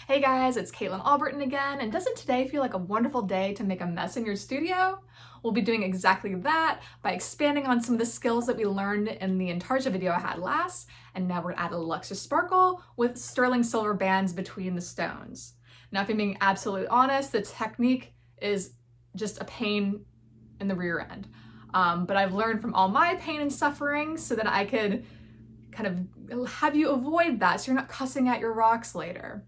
Hey guys, it's Caitlin Alberton again, and doesn't today feel like a wonderful day to make a mess in your studio? We'll be doing exactly that by expanding on some of the skills that we learned in the Intarsia video I had last, and now we're gonna add a little extra sparkle with sterling silver bands between the stones. Now, if I'm being absolutely honest, the technique is just a pain in the rear end. But I've learned from all my pain and suffering so that I could kind of have you avoid that so you're not cussing at your rocks later.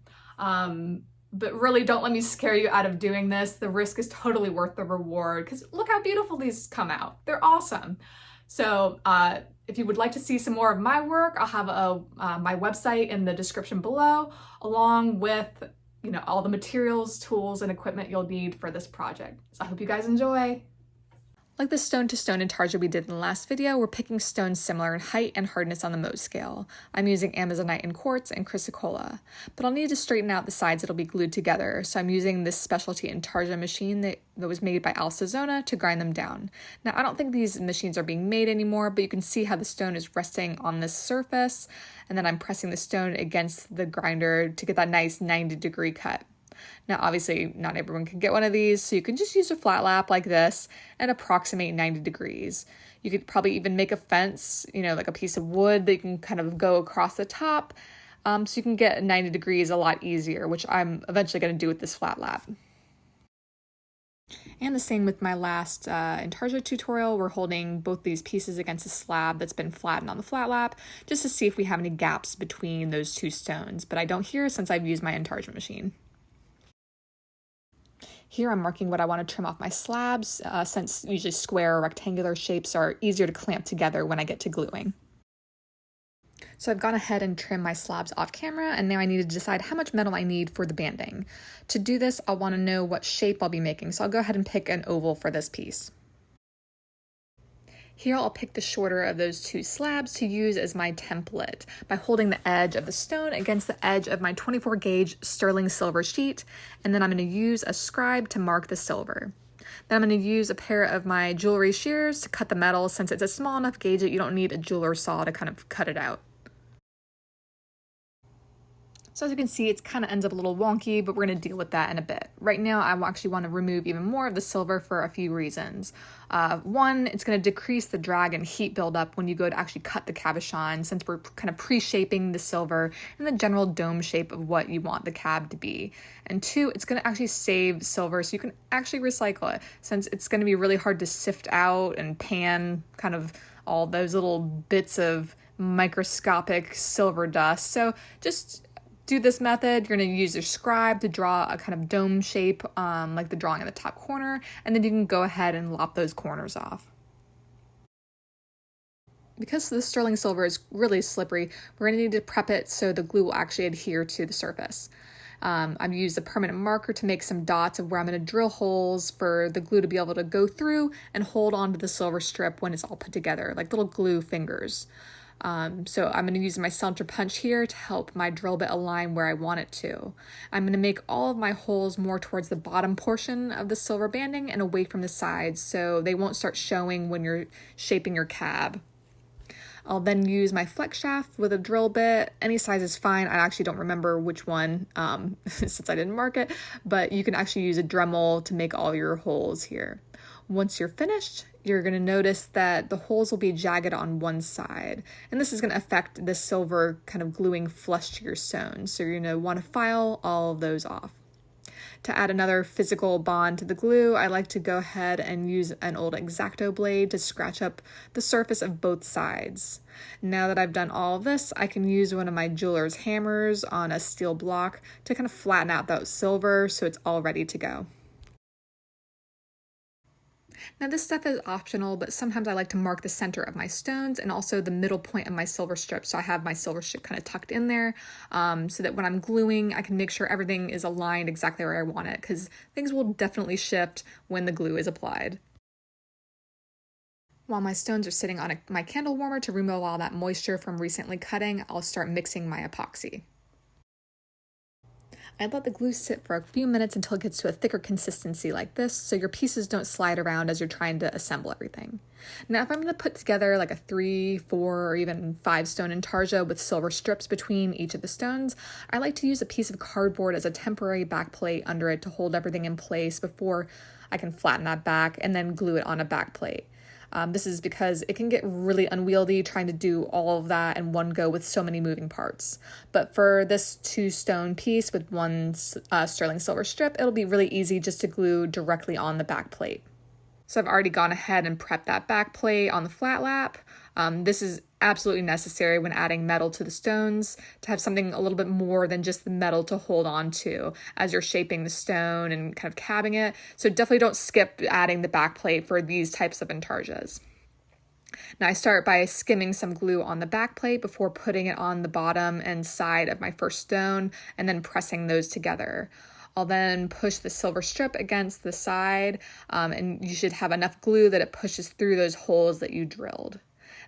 But really don't let me scare you out of doing this. The risk is totally worth the reward because look how beautiful these come out. They're awesome. So if you would like to see some more of my work, I'll have my website in the description below, along with all the materials, tools, and equipment you'll need for this project. So I hope you guys enjoy. Like the stone-to-stone intarsia we did in the last video, we're picking stones similar in height and hardness on the Mohs scale. I'm using amazonite and quartz and chrysocolla, but I'll need to straighten out the sides that'll be glued together, so I'm using this specialty intarsia machine that was made by Alsazona to grind them down. Now, I don't think these machines are being made anymore, but you can see how the stone is resting on this surface, and then I'm pressing the stone against the grinder to get that nice 90-degree cut. Now, obviously, not everyone can get one of these, so you can just use a flat lap like this and approximate 90 degrees. You could probably even make a fence, like a piece of wood that you can kind of go across the top, so you can get 90 degrees a lot easier, which I'm eventually going to do with this flat lap. And the same with my last Intarsia tutorial. We're holding both these pieces against a slab that's been flattened on the flat lap, just to see if we have any gaps between those two stones, but I don't here since I've used my Intarsia machine. Here I'm marking what I want to trim off my slabs, since usually square or rectangular shapes are easier to clamp together when I get to gluing. So I've gone ahead and trimmed my slabs off camera, and now I need to decide how much metal I need for the banding. To do this, I'll want to know what shape I'll be making, so I'll go ahead and pick an oval for this piece. Here I'll pick the shorter of those two slabs to use as my template by holding the edge of the stone against the edge of my 24 gauge sterling silver sheet, and then I'm going to use a scribe to mark the silver. Then I'm going to use a pair of my jewelry shears to cut the metal since it's a small enough gauge that you don't need a jeweler saw to kind of cut it out. So as you can see, it kind of ends up a little wonky, but we're going to deal with that in a bit. Right now, I actually want to remove even more of the silver for a few reasons. One, it's going to decrease the drag and heat buildup when you go to actually cut the cabochon, since we're kind of pre-shaping the silver in the general dome shape of what you want the cab to be. And two, it's going to actually save silver so you can actually recycle it, since it's going to be really hard to sift out and pan kind of all those little bits of microscopic silver dust. So just do this method. You're going to use your scribe to draw a kind of dome shape, like the drawing in the top corner, and then you can go ahead and lop those corners off. Because the sterling silver is really slippery, we're going to need to prep it so the glue will actually adhere to the surface. I've used a permanent marker to make some dots of where I'm going to drill holes for the glue to be able to go through and hold onto the silver strip when it's all put together, like little glue fingers. So I'm going to use my center punch here to help my drill bit align where I want it to. I'm going to make all of my holes more towards the bottom portion of the silver banding and away from the sides so they won't start showing when you're shaping your cab. I'll then use my flex shaft with a drill bit. Any size is fine. I actually don't remember which one since I didn't mark it, but you can actually use a Dremel to make all your holes here. Once you're finished, you're going to notice that the holes will be jagged on one side, and this is going to affect the silver kind of gluing flush to your stone, so you're going to want to file all of those off. To add another physical bond to the glue, I like to go ahead and use an old X-Acto blade to scratch up the surface of both sides. Now that I've done all of this, I can use one of my jeweler's hammers on a steel block to kind of flatten out that silver so it's all ready to go. Now this stuff is optional, but sometimes I like to mark the center of my stones and also the middle point of my silver strip. So I have my silver strip kind of tucked in there so that when I'm gluing, I can make sure everything is aligned exactly where I want it, because things will definitely shift when the glue is applied. While my stones are sitting on my candle warmer to remove all that moisture from recently cutting, I'll start mixing my epoxy. I'd let the glue sit for a few minutes until it gets to a thicker consistency like this, so your pieces don't slide around as you're trying to assemble everything. Now, if I'm going to put together like a 3, 4, or even 5 stone intarsia with silver strips between each of the stones, I like to use a piece of cardboard as a temporary backplate under it to hold everything in place before I can flatten that back and then glue it on a backplate. This is because it can get really unwieldy trying to do all of that in one go with so many moving parts. But for this 2 stone piece with 1 sterling silver strip, it'll be really easy just to glue directly on the back plate. So I've already gone ahead and prepped that back plate on the flat lap. This is absolutely necessary when adding metal to the stones to have something a little bit more than just the metal to hold on to as you're shaping the stone and kind of cabbing it. So definitely don't skip adding the back plate for these types of intarsias. Now I start by skimming some glue on the back plate before putting it on the bottom and side of my first stone and then pressing those together. I'll then push the silver strip against the side, and you should have enough glue that it pushes through those holes that you drilled.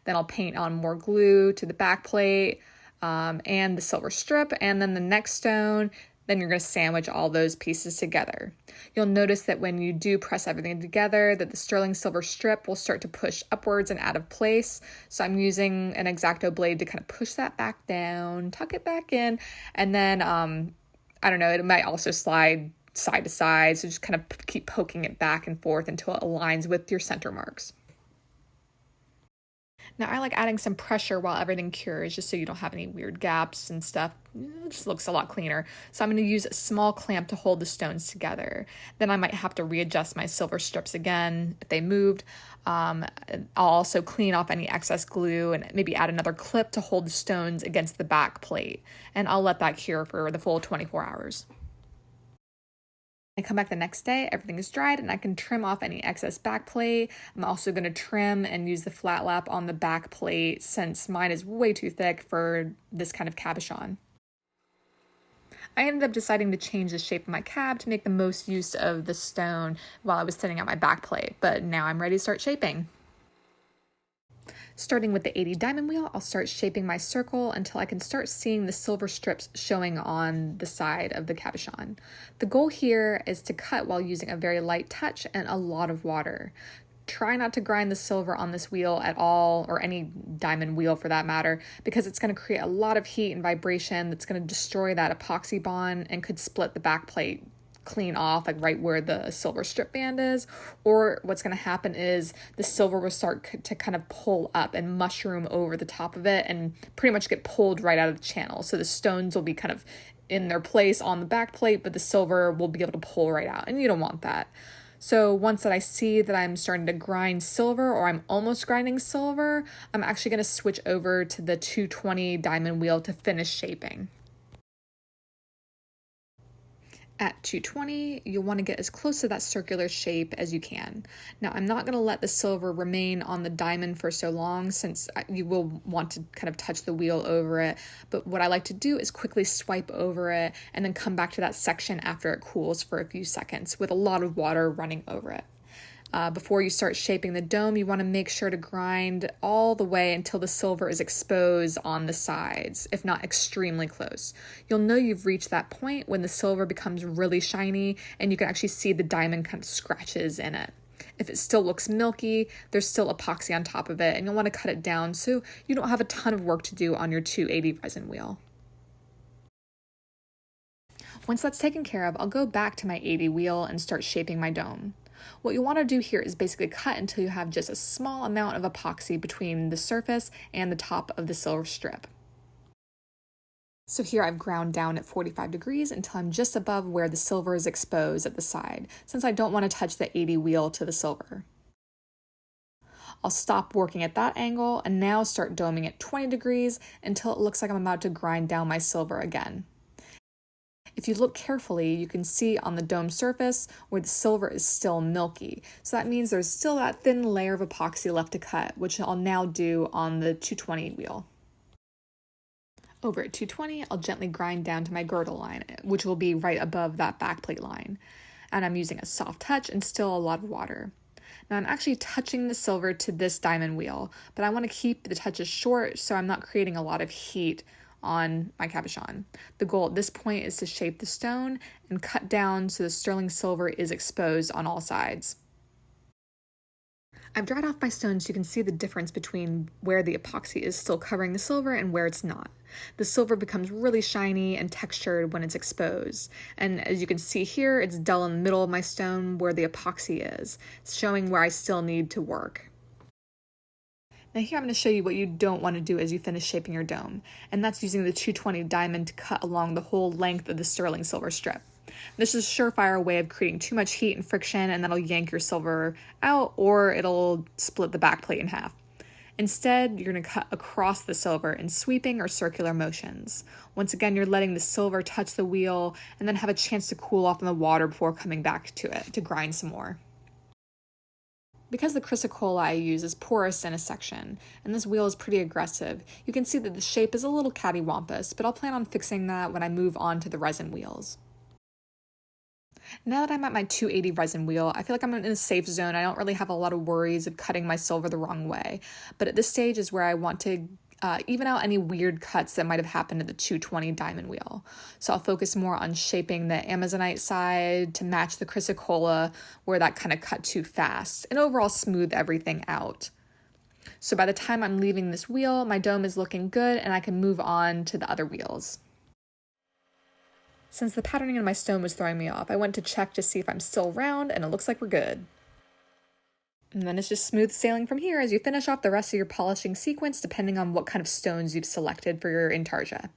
Then I'll paint on more glue to the back plate and the silver strip, and then the next stone. Then you're going to sandwich all those pieces together. You'll notice that when you do press everything together, that the sterling silver strip will start to push upwards and out of place. So I'm using an X-Acto blade to kind of push that back down, tuck it back in, and then I don't know, it might also slide side to side. So just kind of keep poking it back and forth until it aligns with your center marks. Now I like adding some pressure while everything cures just so you don't have any weird gaps and stuff. It just looks a lot cleaner. So I'm going to use a small clamp to hold the stones together. Then I might have to readjust my silver strips again if they moved. I'll also clean off any excess glue and maybe add another clip to hold the stones against the back plate. And I'll let that cure for the full 24 hours. I come back the next day, everything is dried, and I can trim off any excess back plate. I'm also going to trim and use the flat lap on the back plate since mine is way too thick for this kind of cabochon. I ended up deciding to change the shape of my cab to make the most use of the stone while I was setting out my back plate, but now I'm ready to start shaping. Starting with the 80 diamond wheel, I'll start shaping my circle until I can start seeing the silver strips showing on the side of the cabochon. The goal here is to cut while using a very light touch and a lot of water. Try not to grind the silver on this wheel at all, or any diamond wheel for that matter, because it's going to create a lot of heat and vibration that's going to destroy that epoxy bond and could split the back plate clean off, like right where the silver strip band is. Or what's going to happen is the silver will start to kind of pull up and mushroom over the top of it and pretty much get pulled right out of the channel. So the stones will be kind of in their place on the back plate, but the silver will be able to pull right out, and you don't want that. So once that I see that I'm starting to grind silver, or I'm almost grinding silver, I'm actually going to switch over to the 220 diamond wheel to finish shaping. At 220, you'll want to get as close to that circular shape as you can. Now, I'm not going to let the silver remain on the diamond for so long since you will want to kind of touch the wheel over it. But what I like to do is quickly swipe over it and then come back to that section after it cools for a few seconds with a lot of water running over it. Before you start shaping the dome, you want to make sure to grind all the way until the silver is exposed on the sides, if not extremely close. You'll know you've reached that point when the silver becomes really shiny and you can actually see the diamond kind of scratches in it. If it still looks milky, there's still epoxy on top of it, and you'll want to cut it down so you don't have a ton of work to do on your 280 resin wheel. Once that's taken care of, I'll go back to my 80 wheel and start shaping my dome. What you want to do here is basically cut until you have just a small amount of epoxy between the surface and the top of the silver strip. So here I've ground down at 45 degrees until I'm just above where the silver is exposed at the side, since I don't want to touch the 80 wheel to the silver. I'll stop working at that angle and now start doming at 20 degrees until it looks like I'm about to grind down my silver again. If you look carefully, you can see on the dome surface where the silver is still milky. So that means there's still that thin layer of epoxy left to cut, which I'll now do on the 220 wheel. Over at 220, I'll gently grind down to my girdle line, which will be right above that backplate line. And I'm using a soft touch and still a lot of water. Now I'm actually touching the silver to this diamond wheel, but I want to keep the touches short so I'm not creating a lot of heat on my cabochon. The goal at this point is to shape the stone and cut down so the sterling silver is exposed on all sides. I've dried off my stone so you can see the difference between where the epoxy is still covering the silver and where it's not. The silver becomes really shiny and textured when it's exposed. And as you can see here, it's dull in the middle of my stone where the epoxy is, showing where I still need to work. Now here I'm going to show you what you don't want to do as you finish shaping your dome, and that's using the 220 diamond to cut along the whole length of the sterling silver strip. This is a surefire way of creating too much heat and friction, and that'll yank your silver out, or it'll split the backplate in half. Instead, you're going to cut across the silver in sweeping or circular motions. Once again, you're letting the silver touch the wheel and then have a chance to cool off in the water before coming back to it to grind some more. Because the chrysocolla I use is porous in a section, and this wheel is pretty aggressive, you can see that the shape is a little cattywampus, but I'll plan on fixing that when I move on to the resin wheels. Now that I'm at my 280 resin wheel, I feel like I'm in a safe zone. I don't really have a lot of worries of cutting my silver the wrong way, but at this stage is where I want to even out any weird cuts that might have happened at the 220 diamond wheel. So I'll focus more on shaping the amazonite side to match the chrysocolla where that kind of cut too fast, and overall smooth everything out. So by the time I'm leaving this wheel, my dome is looking good and I can move on to the other wheels. Since the patterning in my stone was throwing me off, I went to check to see if I'm still round, and it looks like we're good. And then it's just smooth sailing from here as you finish off the rest of your polishing sequence depending on what kind of stones you've selected for your Intarsia.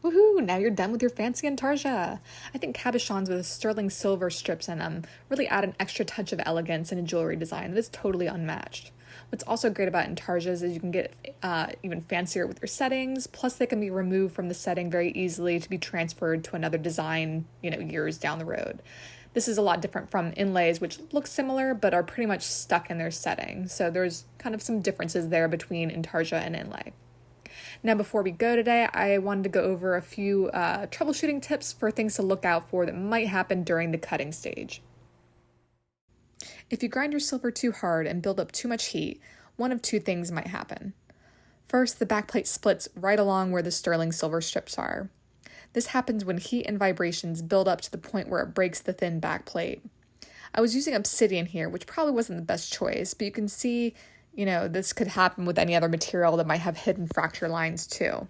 Woohoo! Now you're done with your fancy Intarsia! I think cabochons with sterling silver strips in them really add an extra touch of elegance in a jewelry design that is totally unmatched. What's also great about Intarsias is you can get even fancier with your settings, plus they can be removed from the setting very easily to be transferred to another design, years down the road. This is a lot different from inlays, which look similar but are pretty much stuck in their setting. So there's kind of some differences there between Intarsia and inlay. Now, before we go today, I wanted to go over a few troubleshooting tips for things to look out for that might happen during the cutting stage. If you grind your silver too hard and build up too much heat, one of two things might happen. First, the backplate splits right along where the sterling silver strips are. This happens when heat and vibrations build up to the point where it breaks the thin backplate. I was using obsidian here, which probably wasn't the best choice, but you can see, this could happen with any other material that might have hidden fracture lines too.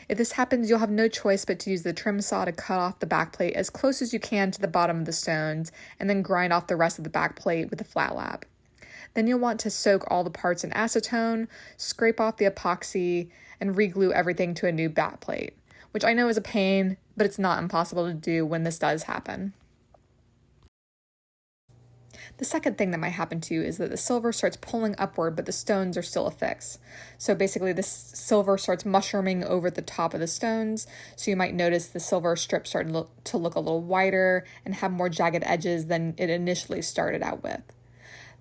If this happens, you'll have no choice but to use the trim saw to cut off the backplate as close as you can to the bottom of the stones, and then grind off the rest of the backplate with a flat lap. Then you'll want to soak all the parts in acetone, scrape off the epoxy, and re-glue everything to a new backplate, which I know is a pain, but it's not impossible to do when this does happen. The second thing that might happen to you is that the silver starts pulling upward, but the stones are still affixed. So basically this silver starts mushrooming over the top of the stones, so you might notice the silver strip start to look a little wider and have more jagged edges than it initially started out with.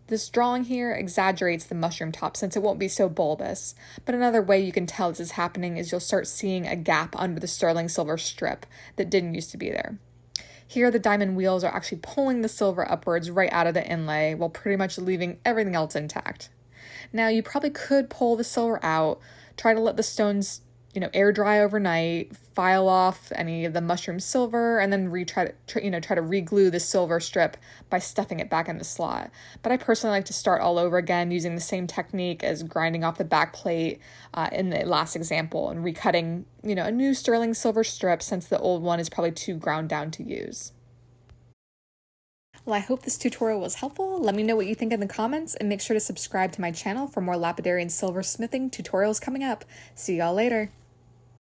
This drawing here exaggerates the mushroom top since it won't be so bulbous, but another way you can tell this is happening is you'll start seeing a gap under the sterling silver strip that didn't used to be there. Here, the diamond wheels are actually pulling the silver upwards right out of the inlay while pretty much leaving everything else intact. Now, you probably could pull the silver out, try to let the stones, air dry overnight, file off any of the mushroom silver, and then try to re-glue the silver strip by stuffing it back in the slot. But I personally like to start all over again using the same technique as grinding off the back plate in the last example and recutting, a new sterling silver strip since the old one is probably too ground down to use. Well, I hope this tutorial was helpful. Let me know what you think in the comments, and make sure to subscribe to my channel for more lapidary and silversmithing tutorials coming up. See y'all later.